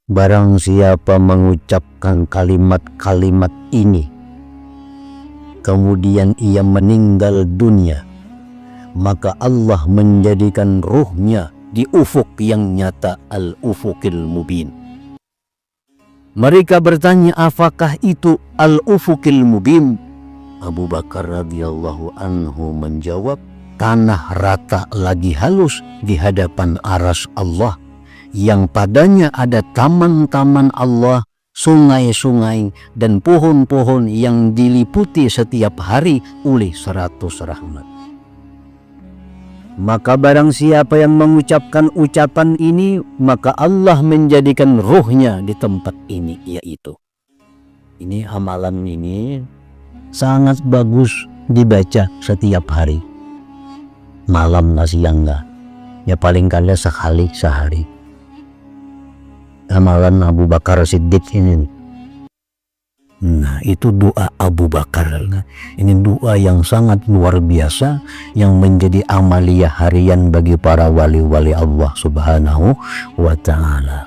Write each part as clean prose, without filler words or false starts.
Barang siapa mengucapkan kalimat-kalimat ini, kemudian ia meninggal dunia, maka Allah menjadikan ruhnya di ufuk yang nyata, al-ufukil mubin. Mereka bertanya, apakah itu al-ufukil mubin? Abu Bakar radhiyallahu anhu menjawab, tanah rata lagi halus di hadapan aras Allah, yang padanya ada taman-taman Allah, sungai-sungai, dan pohon-pohon yang diliputi setiap hari oleh 100 rahmat. Maka barang siapa yang mengucapkan ucapan ini, maka Allah menjadikan ruhnya di tempat ini, yaitu. Ini amalan ini sangat bagus dibaca setiap hari. Malam lah siang lah. Ya paling kali sekali sehari. Amalan Abu Bakar Siddiq ini. Nah, itu doa Abu Bakar. Ini doa yang sangat luar biasa, yang menjadi amaliyah harian bagi para wali-wali Allah Subhanahu wa ta'ala.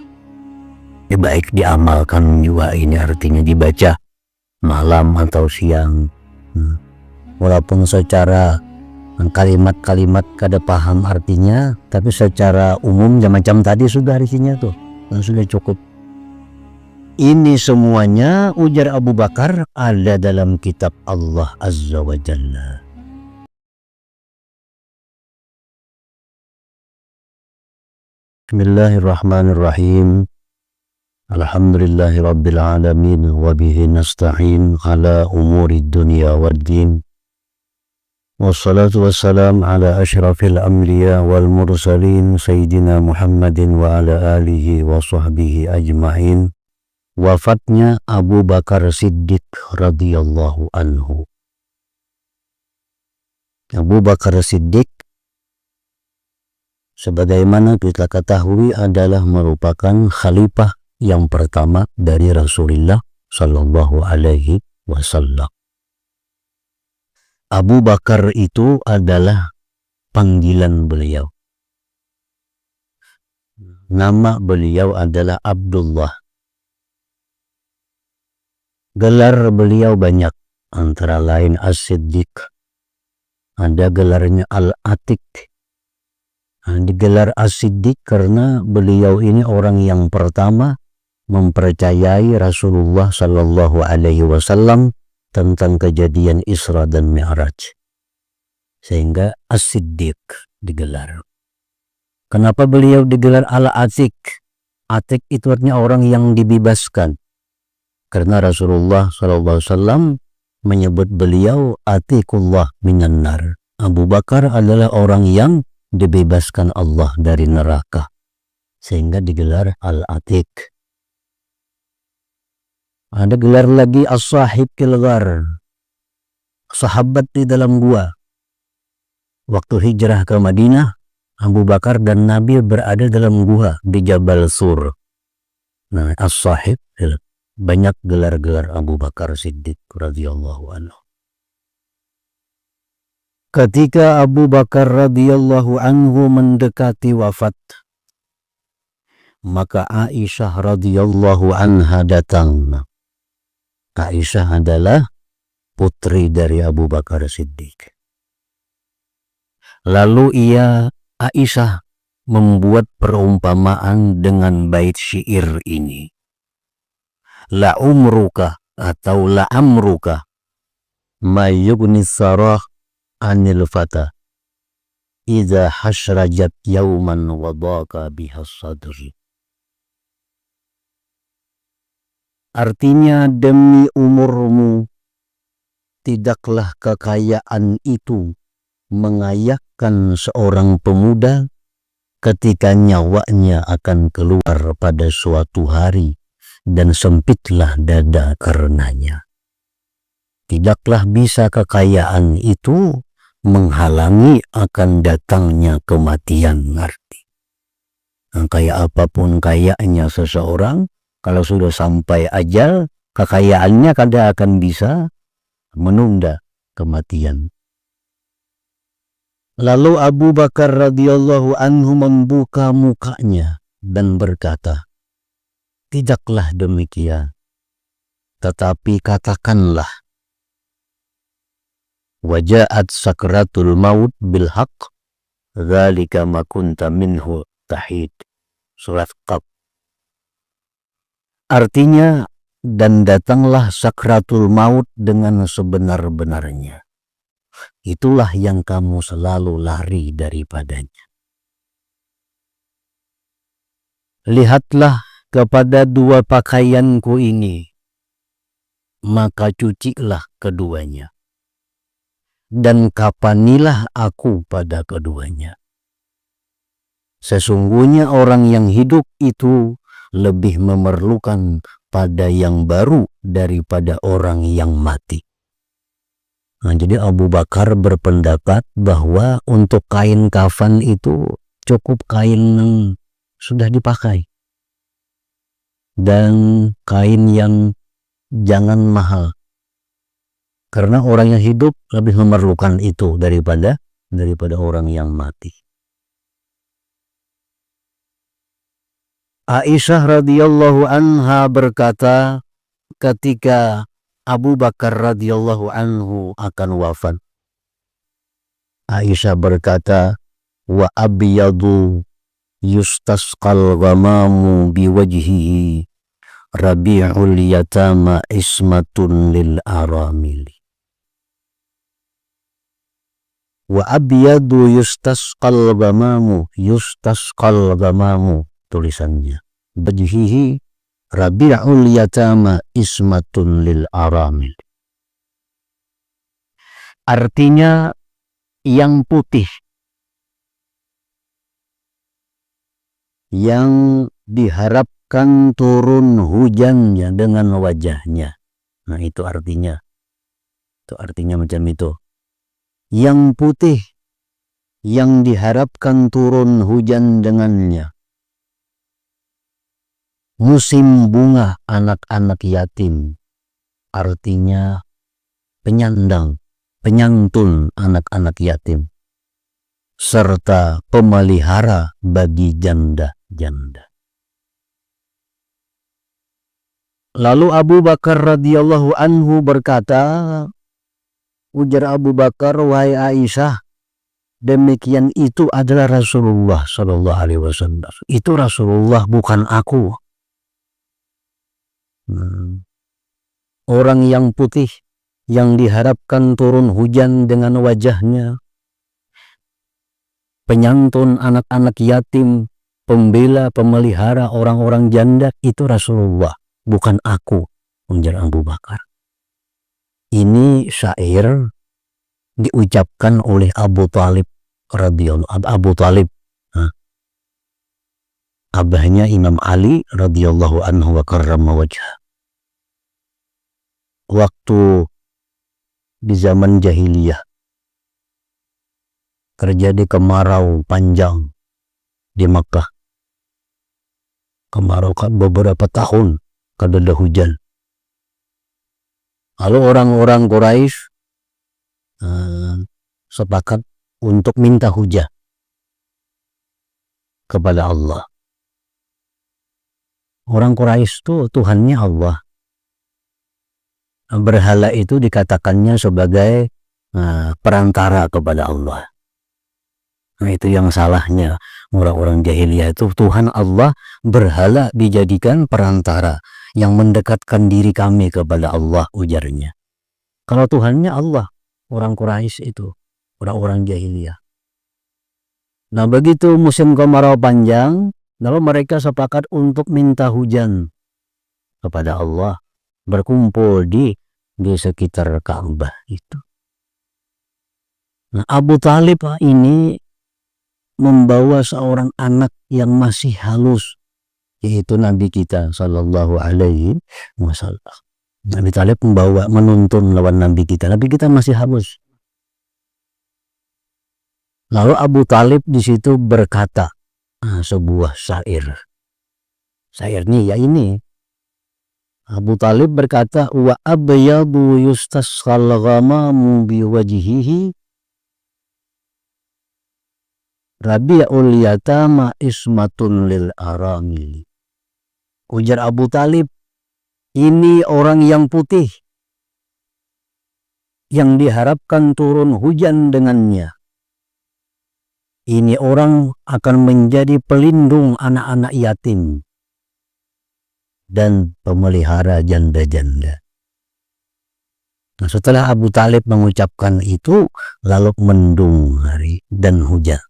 Ya, baik diamalkan juga, ini artinya dibaca malam atau siang. Walaupun secara kalimat-kalimat kada paham artinya, tapi secara umum macam tadi sudah isinya tuh, sudah cukup. Ini semuanya, ujar Abu Bakar, ada dalam kitab Allah Azza wa Jalla. Bismillahirrahmanirrahim. Alhamdulillahi rabbil alamin, wa bihi nasta'in ala umuri dunya waddin. Wassalatu wassalam ala ashrafil anbiya wal mursalin, Sayyidina Muhammadin wa ala alihi wa sahbihi ajma'in. Wafatnya Abu Bakar Siddiq radhiyallahu anhu. Abu Bakar Siddiq, sebagaimana kita ketahui, adalah merupakan khalifah yang pertama dari Rasulullah Sallallahu Alaihi Wasallam. Abu Bakar itu adalah panggilan beliau. Nama beliau adalah Abdullah. Gelar beliau banyak, antara lain As-Siddiq. Ada gelarnya Al-Atiq. Digelar As-Siddiq karena beliau ini orang yang pertama mempercayai Rasulullah Sallallahu Alaihi Wasallam tentang kejadian Isra dan Mi'raj, sehingga As-Siddiq digelar. Kenapa beliau digelar Al-Atiq? Atiq itu artinya orang yang dibebaskan. Karena Rasulullah SAW menyebut beliau Atiqullah minan nar. Abu Bakar adalah orang yang dibebaskan Allah dari neraka, sehingga digelar Al-Atiq. Ada gelar lagi As-Sahib Kilgar, sahabat di dalam gua. Waktu hijrah ke Madinah, Abu Bakar dan Nabi berada dalam gua di Jabal Sur. Nah, As-Sahib, banyak gelar-gelar Abu Bakar Siddiq radhiyallahu anhu. Ketika Abu Bakar radhiyallahu anhu mendekati wafat, maka Aisyah radhiyallahu anha datang. Aisyah adalah putri dari Abu Bakar Siddiq. Lalu Aisyah membuat perumpamaan dengan bait syair ini. La umruka atau la amruka ma yughni sarah anil fata idza hasrajat yauman wadaka biha sadri. Artinya, demi umurmu, tidaklah kekayaan itu mengayakkan seorang pemuda ketika nyawanya akan keluar pada suatu hari dan sempitlah dada karenanya. Tidaklah bisa kekayaan itu menghalangi akan datangnya kematian. Ngerti? Kayak apapun kayaknya seseorang, kalau sudah sampai ajal, kekayaannya kada akan bisa menunda kematian. Lalu Abu Bakar radhiyallahu anhu membuka mukanya dan berkata, Tidaklah demikian, tetapi katakanlah, waja'at sakratul maut bil haqq, dzalika ma kunta minhu tahid. Surat Qaf. Artinya, dan datanglah sakratul maut dengan sebenar-benarnya. Itulah yang kamu selalu lari daripadanya. Lihatlah kepada dua pakaianku ini, maka cucilah keduanya, dan kapanilah aku pada keduanya. Sesungguhnya orang yang hidup itu lebih memerlukan pada yang baru daripada orang yang mati. Nah, jadi Abu Bakar berpendapat bahwa untuk kain kafan itu cukup kain yang sudah dipakai, dan kain yang jangan mahal, karena orang yang hidup lebih memerlukan itu daripada orang yang mati. Aisyah radhiyallahu anha berkata ketika Abu Bakar radhiyallahu anhu akan wafat, Aisyah berkata, wa abyadu yustasqal ghamamu biwajhihi rabi'ul yatama ismatun lil aramili. Wa abyadu yustasqal ghamamu tulisannya, wajhihi rabi'ul yatama ismatun lil aramili. Artinya yang putih, yang diharapkan turun hujannya dengan wajahnya. Nah, itu artinya macam itu. Yang putih, yang diharapkan turun hujan dengannya. Musim bunga anak-anak yatim, artinya penyandang, penyantun anak-anak yatim, serta pemelihara bagi janda-janda. Lalu Abu Bakar radhiyallahu anhu berkata, ujar Abu Bakar, wahai Aisyah, demikian itu adalah Rasulullah Shallallahu Alaihi Wasallam. Itu Rasulullah, bukan aku. Orang yang putih, yang diharapkan turun hujan dengan wajahnya, penyantun anak-anak yatim, pembela, pemelihara orang-orang janda, itu Rasulullah, bukan aku, ujar Abu Bakar. Ini syair diucapkan oleh Abu Talib radhiyallahu anhu. Abu Talib, abahnya Imam Ali radhiyallahu anhu wa karrama wajhah. Waktu di zaman jahiliyah terjadi kemarau panjang di Makkah. Kemarau beberapa tahun kada ada hujan. Lalu orang-orang Quraisy sepakat untuk minta hujan kepada Allah. Orang Quraisy itu Tuhannya Allah. Berhala itu dikatakannya sebagai perantara kepada Allah. Nah, itu yang salahnya orang-orang jahiliyah itu. Tuhan Allah, berhala dijadikan perantara yang mendekatkan diri kami kepada Allah, ujarnya. Kalau Tuhannya Allah, orang Quraisy itu, orang-orang jahiliyah. Nah, begitu musim kemarau panjang, lalu mereka sepakat untuk minta hujan kepada Allah, berkumpul di sekitar Ka'bah itu. Nah, Abu Talib ini membawa seorang anak yang masih halus, yaitu Nabi kita Sallallahu Alaihi Wasallam. Nabi Talib menuntun lawan Nabi kita masih halus. Lalu Abu Talib di situ berkata sebuah syair. Syairnya ya ini. Abu Talib berkata, wa abyadu yustasqal ghamamu biwajhihi rabi'ul yatama ismatun lil aramili. Ujar Abu Talib, ini orang yang putih yang diharapkan turun hujan dengannya. Ini orang akan menjadi pelindung anak-anak yatim dan pemelihara janda-janda. Nah, setelah Abu Talib mengucapkan itu, lalu mendung hari dan hujan.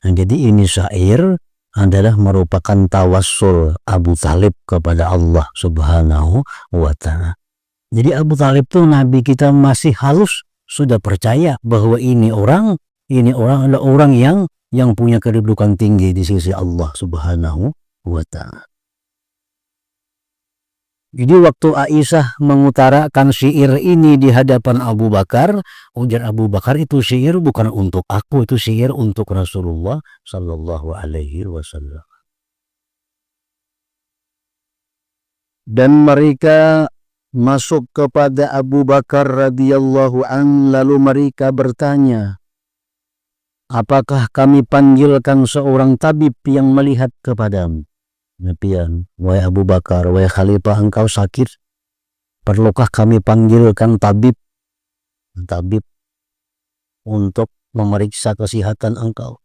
Nah, jadi ini syair adalah merupakan tawassul Abu Talib kepada Allah Subhanahu wa Ta'ala. Jadi Abu Talib tuh Nabi kita masih halus sudah percaya bahwa ini orang adalah orang yang punya kedudukan tinggi di sisi Allah Subhanahu wa Ta'ala. Jadi waktu Aisyah mengutarakan syair ini di hadapan Abu Bakar, ujar Abu Bakar, itu syair bukan untuk aku, itu syair untuk Rasulullah Sallallahu Alaihi Wasallam. Dan mereka masuk kepada Abu Bakar radhiyallahu an, lalu mereka bertanya, apakah kami panggilkan seorang tabib yang melihat kepadamu? Demikian, wahai Abu Bakar, wahai Khalifah, engkau sakit, perlukah kami panggilkan tabib untuk memeriksa kesehatan engkau?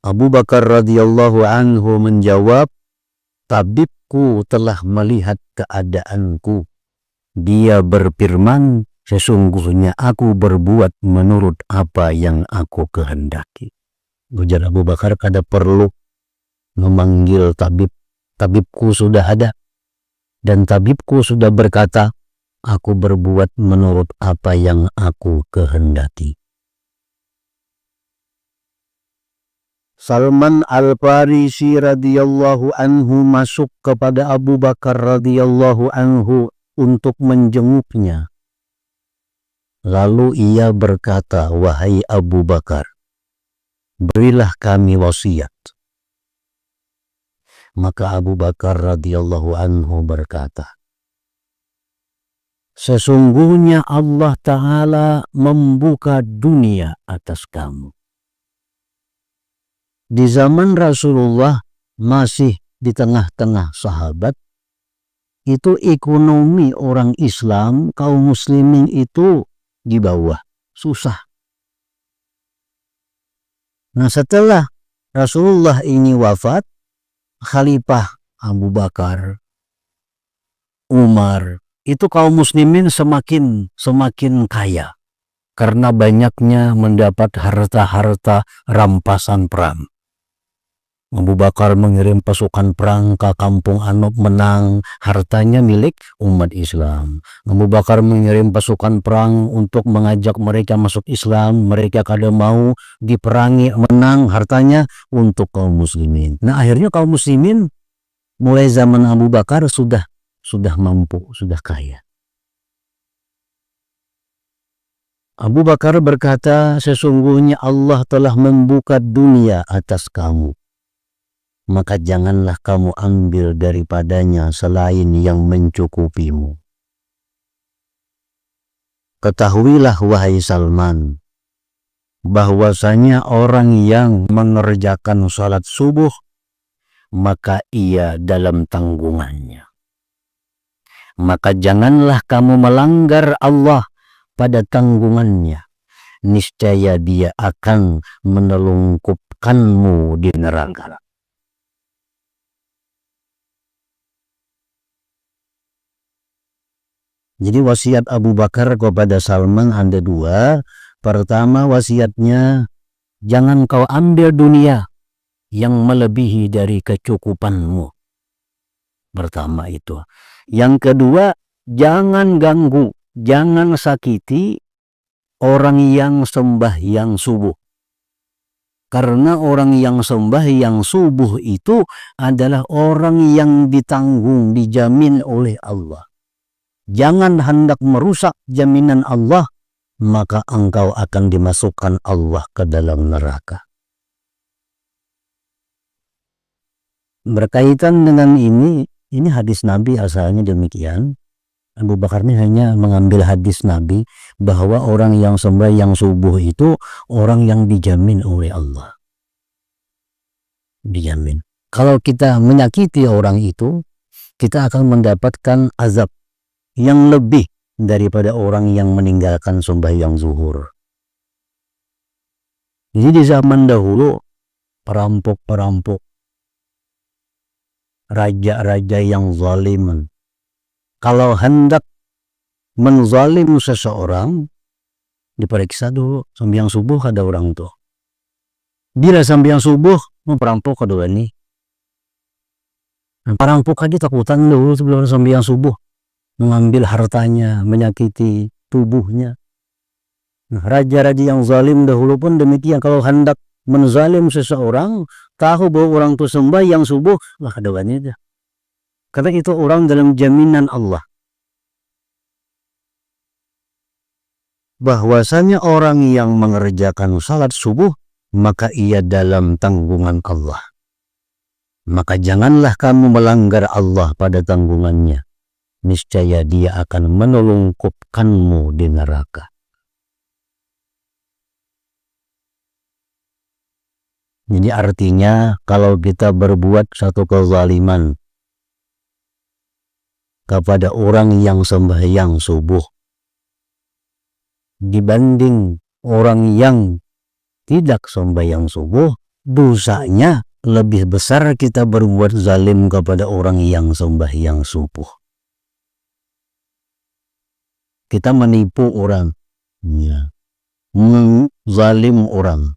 Abu Bakar radhiyallahu anhu menjawab, tabibku telah melihat keadaanku. Dia berfirman, sesungguhnya aku berbuat menurut apa yang aku kehendaki. Ujar Abu Bakar, kada perlu memanggil tabib. Tabibku sudah ada dan tabibku sudah berkata, aku berbuat menurut apa yang aku kehendaki. Salman Al-Farisi radhiyallahu anhu masuk kepada Abu Bakar radhiyallahu anhu untuk menjenguknya. Lalu ia berkata, wahai Abu Bakar, berilah kami wasiat. Maka Abu Bakar radhiyallahu anhu berkata, sesungguhnya Allah Ta'ala membuka dunia atas kamu. Di zaman Rasulullah masih di tengah-tengah sahabat, itu ekonomi orang Islam, kaum muslimin itu di bawah, susah. Nah, setelah Rasulullah ini wafat, Khalifah Abu Bakar, Umar, itu kaum muslimin semakin kaya karena banyaknya mendapat harta-harta rampasan perang. Abu Bakar mengirim pasukan perang ke kampung Anub, menang, hartanya milik umat Islam. Abu Bakar mengirim pasukan perang untuk mengajak mereka masuk Islam, mereka kada mau, diperangi, menang, hartanya untuk kaum muslimin. Nah, akhirnya kaum muslimin mulai zaman Abu Bakar sudah mampu, sudah kaya. Abu Bakar berkata, sesungguhnya Allah telah membuka dunia atas kamu. Maka janganlah kamu ambil daripadanya selain yang mencukupimu. Ketahuilah wahai Salman, bahwasanya orang yang mengerjakan salat subuh, maka ia dalam tanggungannya. Maka janganlah kamu melanggar Allah pada tanggungannya. Niscaya dia akan menelungkupkanmu di neraka. Jadi wasiat Abu Bakar kepada Salman ada dua. Pertama, wasiatnya, jangan kau ambil dunia yang melebihi dari kecukupanmu. Pertama itu. Yang kedua, jangan ganggu, jangan sakiti orang yang sembahyang subuh. Karena orang yang sembahyang subuh itu adalah orang yang ditanggung, dijamin oleh Allah. Jangan hendak merusak jaminan Allah, maka engkau akan dimasukkan Allah ke dalam neraka. Berkaitan dengan ini hadis Nabi asalnya demikian. Abu Bakar ini hanya mengambil hadis Nabi bahwa orang yang sembahyang subuh itu orang yang dijamin oleh Allah. Dijamin. Kalau kita menyakiti orang itu, kita akan mendapatkan azab yang lebih daripada orang yang meninggalkan sembahyang zuhur. Jadi di zaman dahulu, perampok-perampok, raja-raja yang zalim, kalau hendak menzalim seseorang, diperiksa dulu sembahyang subuh ada orang tuh. Bila sembahyang subuh, perampok kedua ini. Perampok aja takutan dulu sebelum sembahyang subuh, mengambil hartanya, menyakiti tubuhnya. Raja-raja yang zalim dahulu pun demikian, kalau hendak menzalim seseorang, tahu bahwa orang itu sembahyang subuh, lah doanya aja. Karena itu orang dalam jaminan Allah. Bahwasanya orang yang mengerjakan salat subuh, maka ia dalam tanggungan Allah. Maka janganlah kamu melanggar Allah pada tanggungannya. Niscaya dia akan menelungkupkanmu di neraka. Jadi artinya kalau kita berbuat satu kezaliman kepada orang yang sembahyang subuh dibanding orang yang tidak sembahyang subuh, dosanya lebih besar kita berbuat zalim kepada orang yang sembahyang subuh. Kita menipu orang, zalim orang.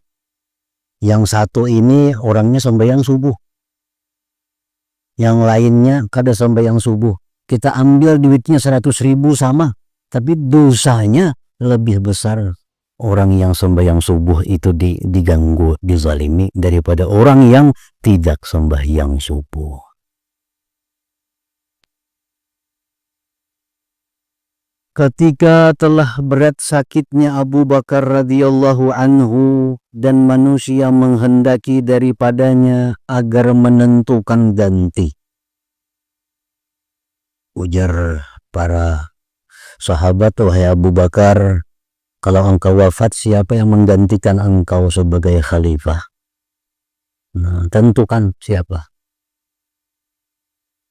Yang satu ini orangnya sembahyang subuh, yang lainnya kada sembahyang subuh. Kita ambil duitnya 100.000 sama, tapi dosanya lebih besar orang yang sembahyang subuh itu diganggu, dizalimi daripada orang yang tidak sembahyang subuh. Ketika telah berat sakitnya Abu Bakar radhiyallahu anhu dan manusia menghendaki daripadanya agar menentukan ganti, ujar para sahabat, wahai Abu Bakar, kalau engkau wafat, siapa yang menggantikan engkau sebagai khalifah? Nah, tentukan siapa.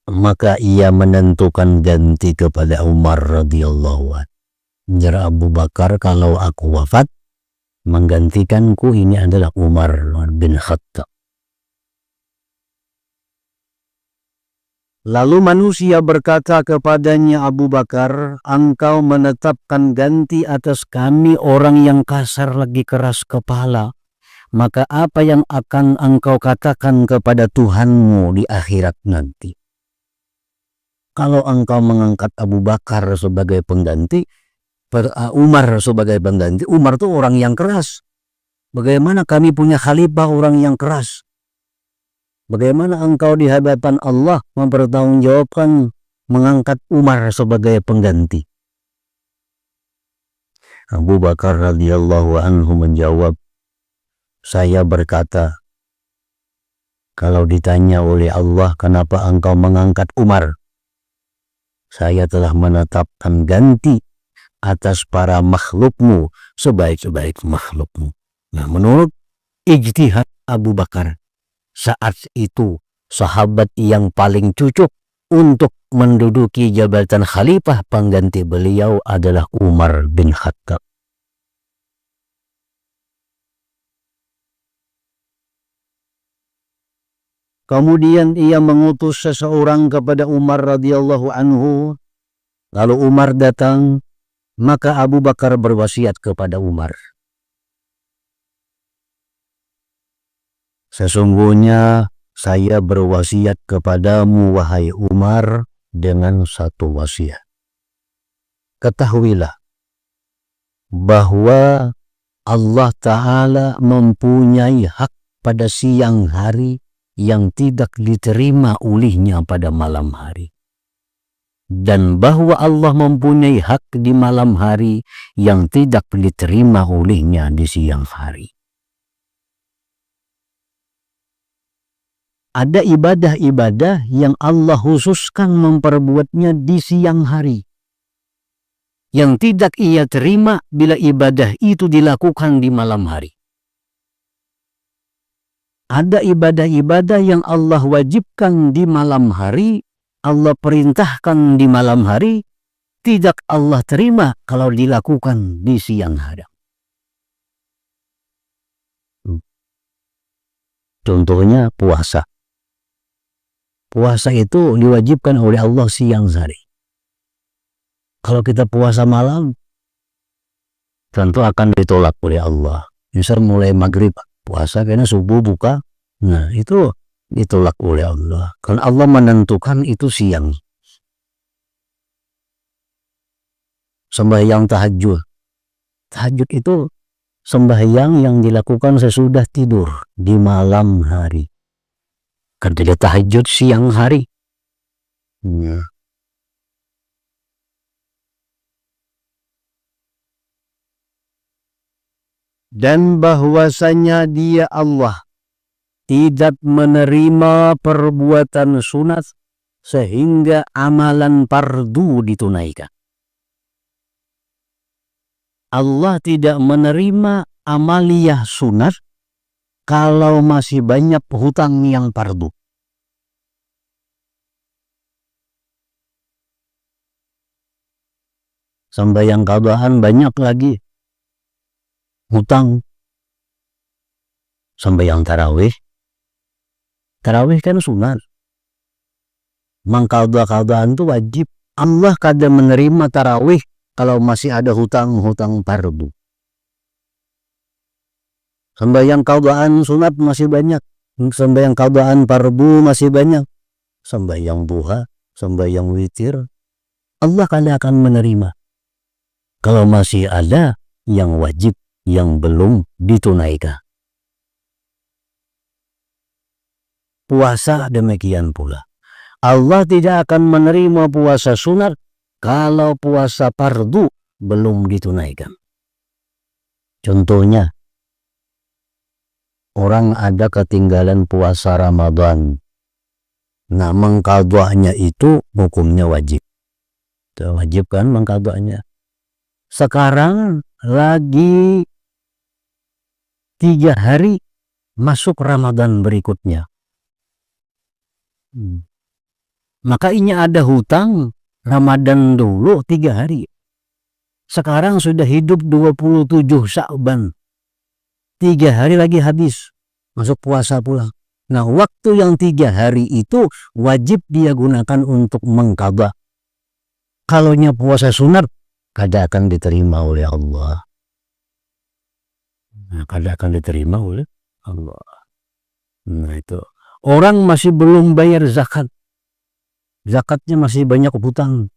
Maka ia menentukan ganti kepada Umar radhiyallahu anhu. Ujar Abu Bakar, kalau aku wafat, menggantikanku ini adalah Umar bin Khattab. Lalu manusia berkata kepadanya, Abu Bakar, engkau menetapkan ganti atas kami orang yang kasar lagi keras kepala. Maka apa yang akan engkau katakan kepada Tuhanmu di akhirat nanti? Kalau engkau mengangkat Abu Bakar sebagai pengganti, Umar sebagai pengganti, Umar itu orang yang keras. Bagaimana kami punya khalifah orang yang keras? Bagaimana engkau di hadapan Allah mempertanggungjawabkan mengangkat Umar sebagai pengganti? Abu Bakar radhiyallahu anhu menjawab, saya berkata, kalau ditanya oleh Allah kenapa engkau mengangkat Umar, saya telah menetapkan ganti atas para makhlukmu sebaik-baik makhlukmu. Nah, menurut ijtihad Abu Bakar, saat itu sahabat yang paling cocok untuk menduduki jabatan khalifah pengganti beliau adalah Umar bin Khattab. Kemudian ia mengutus seseorang kepada Umar radhiyallahu anhu. Lalu Umar datang, maka Abu Bakar berwasiat kepada Umar, sesungguhnya saya berwasiat kepadamu wahai Umar dengan satu wasiat. Ketahuilah bahwa Allah Ta'ala mempunyai hak pada siang hari yang tidak diterima olehnya pada malam hari. Dan bahwa Allah mempunyai hak di malam hari yang tidak diterima olehnya di siang hari. Ada ibadah-ibadah yang Allah khususkan memperbuatnya di siang hari, yang tidak ia terima bila ibadah itu dilakukan di malam hari. Ada ibadah-ibadah yang Allah wajibkan di malam hari, Allah perintahkan di malam hari, tidak Allah terima kalau dilakukan di siang hari. Contohnya puasa. Puasa itu diwajibkan oleh Allah siang hari. Kalau kita puasa malam, tentu akan ditolak oleh Allah. Misal mulai maghrib puasa karena subuh buka, nah itu ditolak oleh Allah. Karena Allah menentukan itu siang. Sembahyang tahajud. Tahajud itu sembahyang yang dilakukan sesudah tidur di malam hari. Karena tahajud siang hari. Ya. Dan bahwasanya Dia Allah tidak menerima perbuatan sunat sehingga amalan fardu ditunaikan. Allah tidak menerima amaliyah sunat kalau masih banyak hutang yang fardu. Sembahyang qadaan banyak lagi hutang. Sembahyang tarawih. Tarawih kan sunat. Mengqadha-qadhaan itu wajib. Allah kada menerima tarawih kalau masih ada hutang-hutang fardu. Sembahyang qadhaan sunat masih banyak. Sembahyang qadhaan fardu masih banyak. Sembahyang duha, sembahyang witir. Allah kada akan menerima kalau masih ada yang wajib yang belum ditunaikan. Puasa demikian pula. Allah tidak akan menerima puasa sunat kalau puasa fardu belum ditunaikan. Contohnya, orang ada ketinggalan puasa Ramadan. Nah, mengqadhanya itu hukumnya wajib. Wajib kan mengqadhanya. Sekarang lagi 3 hari masuk Ramadan berikutnya. Maka ini ada hutang Ramadan dulu 3 hari. Sekarang sudah hidup 27 Sya'ban. 3 hari lagi habis. Masuk puasa pulang. Nah, waktu yang 3 hari itu wajib dia gunakan untuk mengqadha. Kalaunya puasa sunat, kada akan diterima oleh Allah. Nah, kada akan diterima oleh Allah. Nah, itu. Orang masih belum bayar zakat. Zakatnya masih banyak hutang.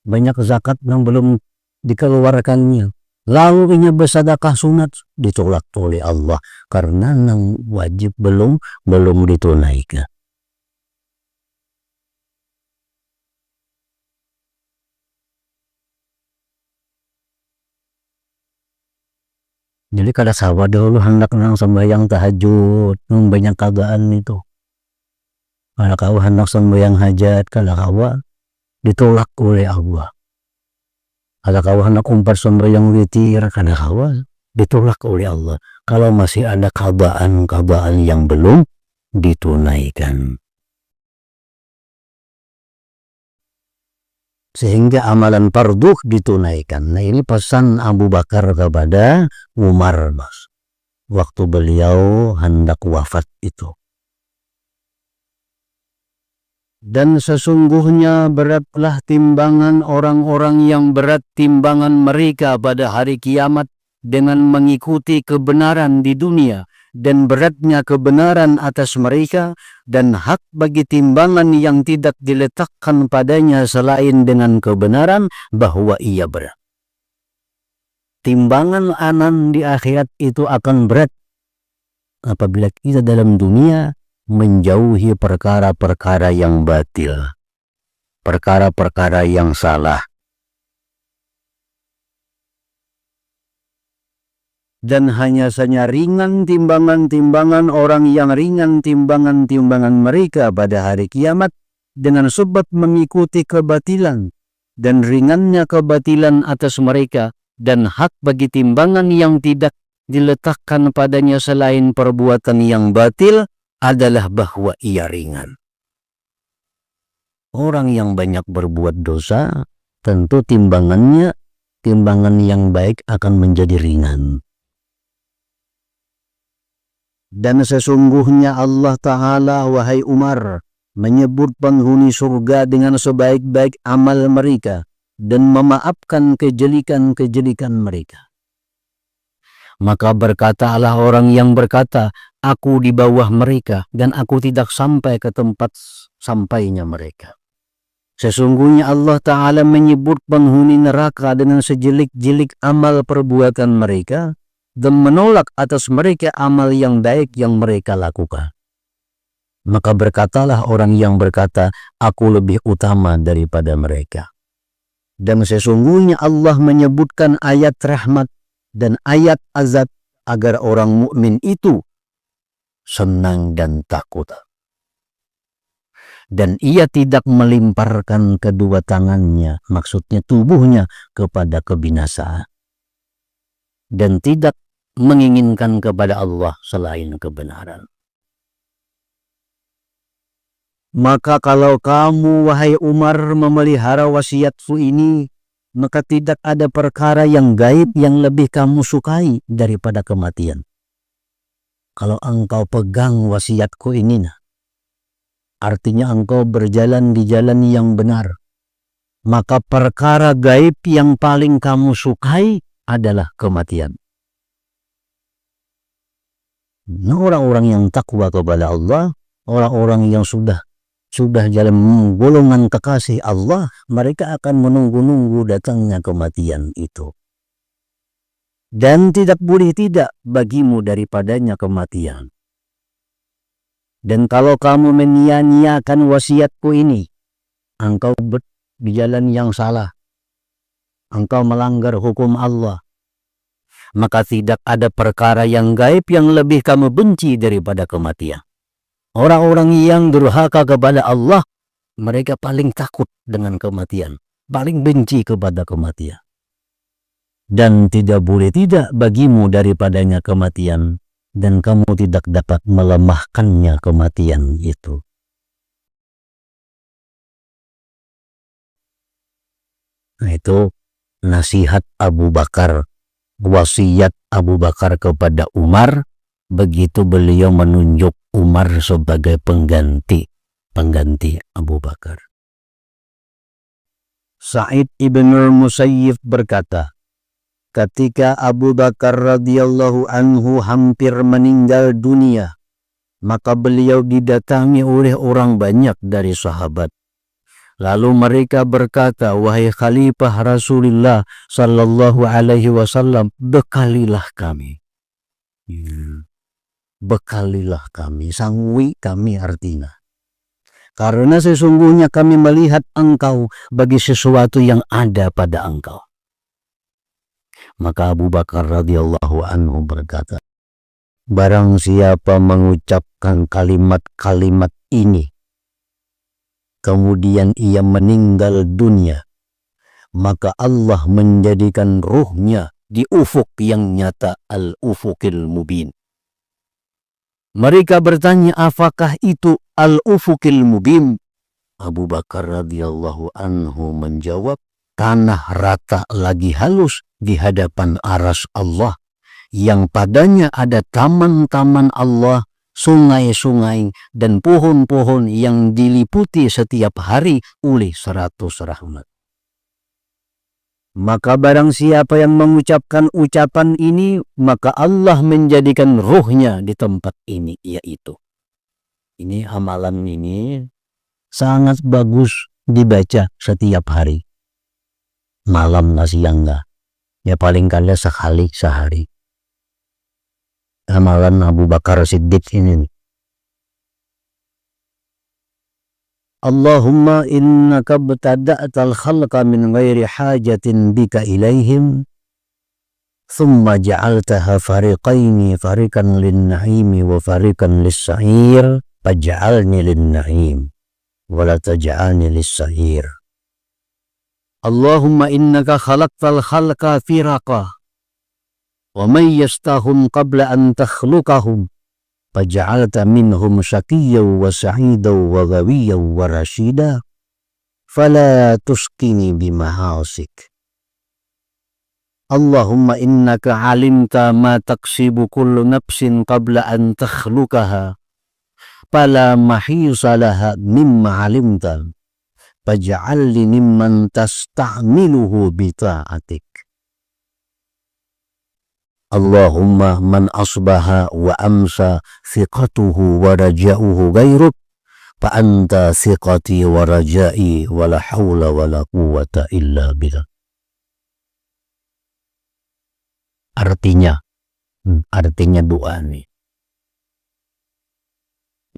Banyak zakat yang belum dikeluarkannya. Lalu ini bersedekah sunat, ditolak oleh Allah karena yang wajib belum ditunaikan. Jadi kada sawa dulu hendak nang sembahyang tahajud, nang banyak keadaan itu. Kalau kau hendak sembahyang hajat, kalau kau ditolak oleh Allah. Kalau kau hendak umpat sembahyang witir, kalau kau ditolak oleh Allah. Kalau masih ada keadaan yang belum ditunaikan. Sehingga amalan fardu ditunaikan. Nah, ini pesan Abu Bakar kepada Umar, Mas. Waktu beliau hendak wafat itu. Dan sesungguhnya beratlah timbangan orang-orang yang berat timbangan mereka pada hari kiamat dengan mengikuti kebenaran di dunia, dan beratnya kebenaran atas mereka, dan hak bagi timbangan yang tidak diletakkan padanya selain dengan kebenaran bahwa ia berat. Timbangan anan di akhirat itu akan berat apabila kita dalam dunia menjauhi perkara-perkara yang batil, perkara-perkara yang salah. Dan hanya saja ringan timbangan-timbangan orang yang ringan timbangan-timbangan mereka pada hari kiamat dengan sebab mengikuti kebatilan, dan ringannya kebatilan atas mereka, dan hak bagi timbangan yang tidak diletakkan padanya selain perbuatan yang batil adalah bahwa ia ringan. Orang yang banyak berbuat dosa, tentu timbangan yang baik akan menjadi ringan. Dan sesungguhnya Allah Ta'ala, wahai Umar, menyebut penghuni surga dengan sebaik-baik amal mereka dan memaafkan kejelikan-kejelikan mereka. Maka berkatalah orang yang berkata, aku di bawah mereka dan aku tidak sampai ke tempat sampainya mereka. Sesungguhnya Allah Ta'ala menyebut penghuni neraka dengan sejelik-jelik amal perbuatan mereka dan menolak atas mereka amal yang baik yang mereka lakukan. Maka berkatalah orang yang berkata, aku lebih utama daripada mereka. Dan sesungguhnya Allah menyebutkan ayat rahmat dan ayat azab agar orang mukmin itu senang dan takut. Dan ia tidak melimparkan kedua tangannya, maksudnya tubuhnya, kepada kebinasaan. Dan tidak menginginkan kepada Allah selain kebenaran. Maka kalau kamu, wahai Umar, memelihara wasiatku ini, maka tidak ada perkara yang gaib yang lebih kamu sukai daripada kematian. Kalau engkau pegang wasiatku ini, artinya engkau berjalan di jalan yang benar, maka perkara gaib yang paling kamu sukai adalah kematian. Orang-orang yang takwa kepada Allah, orang-orang yang sudah jalan golongan kekasih Allah, mereka akan menunggu-nunggu datangnya kematian itu. Dan tidak boleh tidak bagimu daripadanya kematian. Dan kalau kamu menyia-nyiakan wasiatku ini, engkau di jalan yang salah, engkau melanggar hukum Allah, maka tidak ada perkara yang gaib yang lebih kamu benci daripada kematian. Orang-orang yang durhaka kepada Allah, mereka paling takut dengan kematian, paling benci kepada kematian. Dan tidak boleh tidak bagimu daripadanya kematian, dan kamu tidak dapat melemahkannya kematian itu. Nah, itu nasihat Abu Bakar, wasiat Abu Bakar kepada Umar, begitu beliau menunjuk Umar sebagai pengganti Abu Bakar. Sa'id ibn al-Musayyib berkata, ketika Abu Bakar radhiyallahu anhu hampir meninggal dunia, maka beliau didatangi oleh orang banyak dari sahabat. Lalu mereka berkata, wahai Khalifah Rasulullah sallallahu alaihi wasallam, bekalilah kami. Bekalilah kami, sangwi kami artinya. Karena sesungguhnya kami melihat engkau bagi sesuatu yang ada pada engkau. Maka Abu Bakar radhiyallahu anhu berkata, barang siapa mengucapkan kalimat-kalimat ini, kemudian ia meninggal dunia, maka Allah menjadikan ruhnya di ufuk yang nyata, al-ufukil mubin. Mereka bertanya, apakah itu al-ufukil mubin? Abu Bakar radhiyallahu anhu menjawab, tanah rata lagi halus di hadapan aras Allah, yang padanya ada taman-taman Allah, sungai-sungai, dan pohon-pohon yang diliputi setiap hari oleh 100 rahmat. Maka barang siapa yang mengucapkan ucapan ini, maka Allah menjadikan ruhnya di tempat ini, yaitu. Ini amalan ini sangat bagus dibaca setiap hari. Malam lah siang enggak. Ya paling kali sekali sehari. Amalan Abu Bakar Siddiq ini. Allahumma innaka btada'tal khalqa min ghairi hajatin bika ilaihim thumma ja'altaha fariqaini, fariqan lin-na'imi wa fariqan lis-sa'ir, faj'alni lin-na'im wa la taj'alni lis-sa'ir. Allahumma innaka khalaqtal khalqa firaqa wa mayyastahum qabla an takhluqahum faj'alta minhum syaqiyyan wa sa'idan wa ghawiyyan wa rasyida fala tuskini bimahasik. Allahumma innaka alimta ma taksibu kullu nafsin qabla an takhluqaha fala mahisa laha mimma alimta faj'alni mimman tasta'miluhu bita'atik. Allahumma man asbaha wa amsa thiqatuhu wa raja'uhu ghairuk fa anta thiqati wa raja'i wa la hawla wa la quwwata illa billah. Artinya doa ini.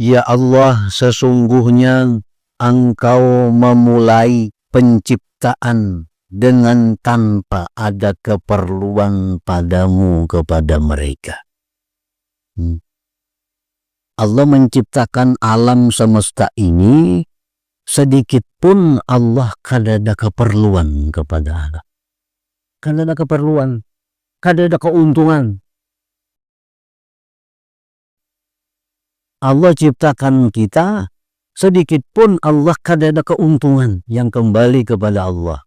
Ya Allah, sesungguhnya Engkau memulai penciptaan dengan tanpa ada keperluan padamu kepada mereka. Allah menciptakan alam semesta ini, sedikit pun Allah kada ada keperluan kepada Allah. Kada ada keperluan, kada ada keuntungan. Allah ciptakan kita, sedikit pun Allah kada ada keuntungan yang kembali kepada Allah.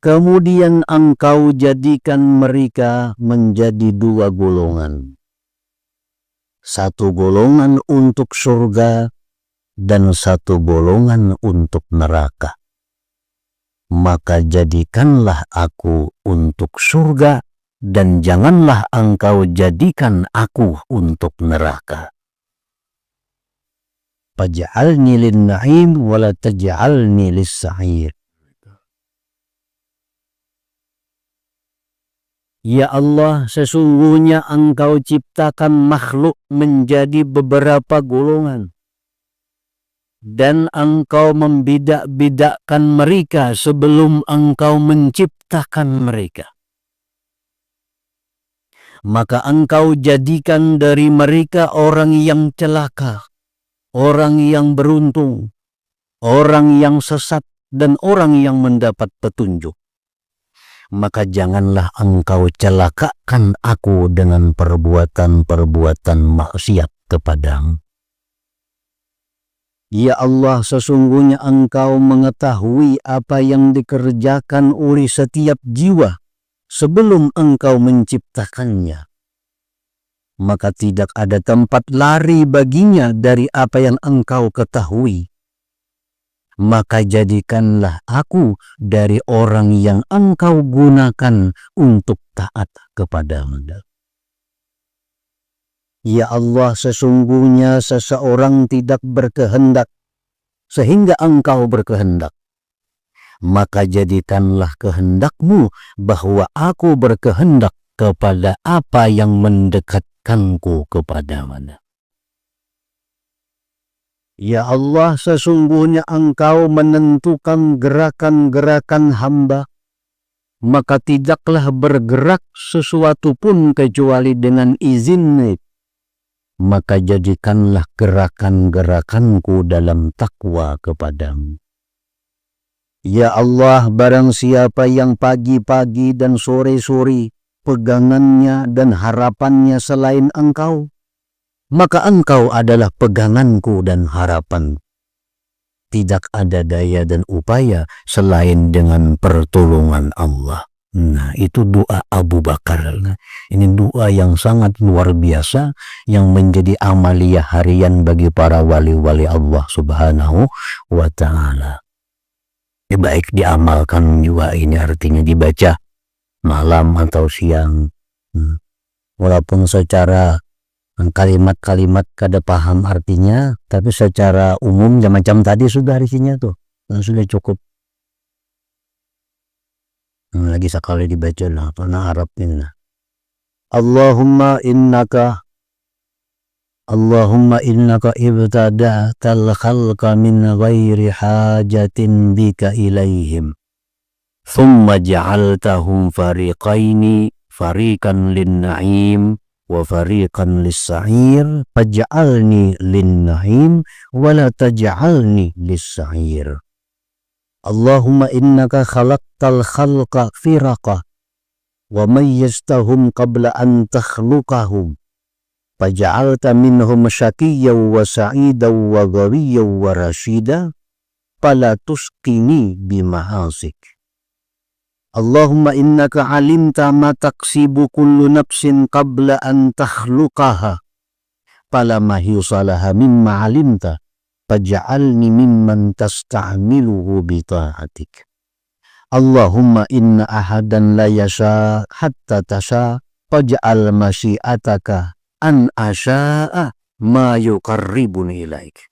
Kemudian Engkau jadikan mereka menjadi dua golongan. Satu golongan untuk surga dan satu golongan untuk neraka. Maka jadikanlah aku untuk surga dan janganlah Engkau jadikan aku untuk neraka. Faj'alni lin-na'im wa la taj'alni lis-sa'ir. Ya Allah, sesungguhnya Engkau ciptakan makhluk menjadi beberapa golongan. Dan Engkau membidak-bidakkan mereka sebelum Engkau menciptakan mereka. Maka Engkau jadikan dari mereka orang yang celaka, orang yang beruntung, orang yang sesat, dan orang yang mendapat petunjuk. Maka janganlah Engkau celakakan aku dengan perbuatan-perbuatan maksiat kepadamu. Ya Allah, sesungguhnya Engkau mengetahui apa yang dikerjakan oleh setiap jiwa sebelum Engkau menciptakannya. Maka tidak ada tempat lari baginya dari apa yang Engkau ketahui. Maka jadikanlah aku dari orang yang Engkau gunakan untuk taat kepadamu. Ya Allah, sesungguhnya seseorang tidak berkehendak sehingga Engkau berkehendak. Maka jadikanlah kehendakmu bahwa aku berkehendak kepada apa yang mendekatkanku kepadamu. Ya Allah, sesungguhnya Engkau menentukan gerakan-gerakan hamba, maka tidaklah bergerak sesuatu pun kecuali dengan izin-Mu. Maka jadikanlah gerakan-gerakanku dalam takwa kepadamu. Ya Allah, barang siapa yang pagi-pagi dan sore-sore pegangannya dan harapannya selain Engkau, maka Engkau adalah peganganku dan harapan. Tidak ada daya dan upaya selain dengan pertolongan Allah. Nah, itu doa Abu Bakar. Nah, ini doa yang sangat luar biasa yang menjadi amalia harian bagi para wali-wali Allah Subhanahu wa Ta'ala. Baik diamalkan juga, ini artinya dibaca malam atau siang. Walaupun secara kalimat-kalimat kada paham artinya, tapi secara umum macam tadi sudah isinya tuh, dan sudah cukup. Lagi sekali dibaca lah, karena Arab ini. Allahumma innaka ibtada'tal khalqa min ghairi hajatin bika ilaihim, thumma ja'altahum fariqaini, fariqan lin-na'im wa fariqan lis-sa'ir, faj'alni lin-na'im wa la taj'alni lis-sa'ir. Allahumma innaka khalaqtal khalqa firaqa wa mayyaztahum qabla an takhluqahum faja'alta minhum syaqiyyan wa sa'idan wa ghawiyyan wa rasyida fala tusqini bima'asik. Allahumma innaka alimta ma taksibu kullu nafsin qabla an takhluqaha fala mahyusalaha mimma alimta faj'alni mimman tasta'miluhu bi ta'atik. Allahumma inna ahadan la yasha hatta tasha faj'al masyiataka an asya'a ma yuqarribuni ilaik.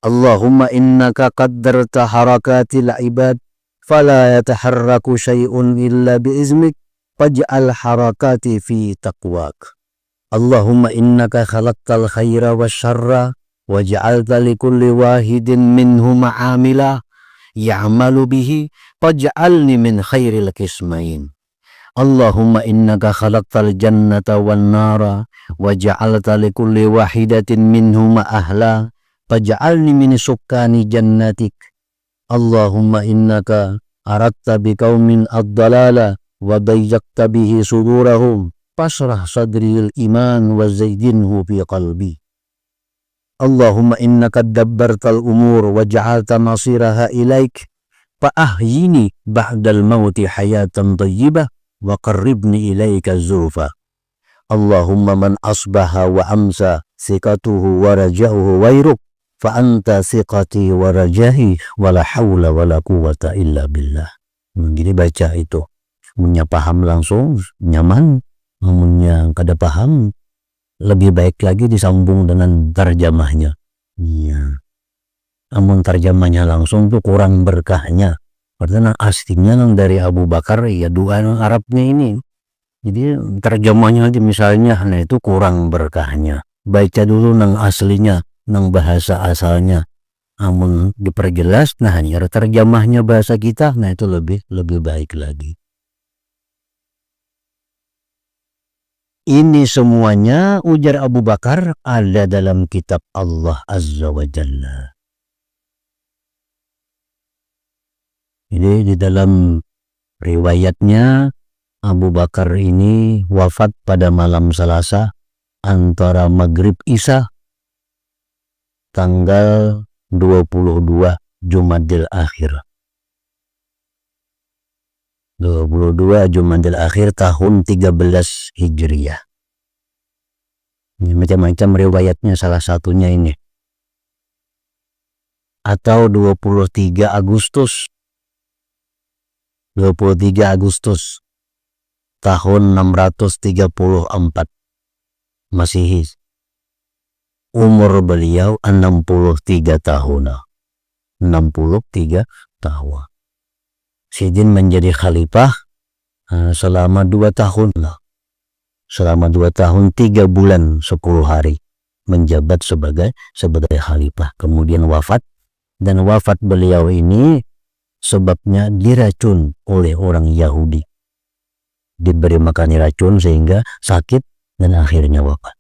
Allahumma innaka qaddarta harakatil ibad fala yataharraku syai'un illa biiznik faj'al harakati fi taqwak. Allahumma innaka khalaqtal khaira wasyarra waj'alta likulli wahidin minhum amila ya'malu bihi faj'alni min khairil qismain. Allahumma innaka khalaqtal jannata wan nara waj'alta likulli wahidatin minhum ahla faj'alni min sukkani jannatik. Allahumma innaka aradta biqaumin ad-dalala wa dayyaqta bihi sudurahum fasrah sadril iman wa zayyinhu fi qalbi. Allahumma innaka dabbartal umur wa ja'alta masiraha ilaik fa ahyini ba'dal mauti hayatan tayyibah wa qarribni ilaika zulfa. Allahumma man asbaha wa amsa siqatuhu wa raja'uhu wairuk fa anta siqati wa rajahi wa la hawla wa la quwata illa billah. Jadi baca itu. Punya paham langsung nyaman, namunnya kada paham lebih baik lagi disambung dengan tarjamahnya. Iya. Namun tarjamahnya langsung tuh kurang berkahnya. Padahal aslinya dari Abu Bakar ya doa Arabnya ini. Jadi tarjamahnya aja misalnya nah itu kurang berkahnya. Baca dulu nang aslinya, nang bahasa asalnya. Namun diperjelas nah hanya terjemahnya bahasa kita nah itu lebih baik lagi. Ini semuanya ujar Abu Bakar ada dalam kitab Allah Azza wa Jalla. Jadi di dalam riwayatnya Abu Bakar ini wafat pada malam Selasa antara Maghrib Isya tanggal 22 Jumadil Akhir. 22 Jumadil Akhir tahun 13 Hijriah. Ini macam-macam riwayatnya salah satunya ini. Atau 23 Agustus. 23 Agustus tahun 634 Masehi. Umur beliau 63 tahun. 63 tahun. Sidin menjadi khalifah selama 2 tahun lah. Selama 2 tahun 3 bulan 10 hari menjabat sebagai khalifah. Kemudian wafat, dan wafat beliau ini sebabnya diracun oleh orang Yahudi. Diberi makan racun sehingga sakit dan akhirnya wafat.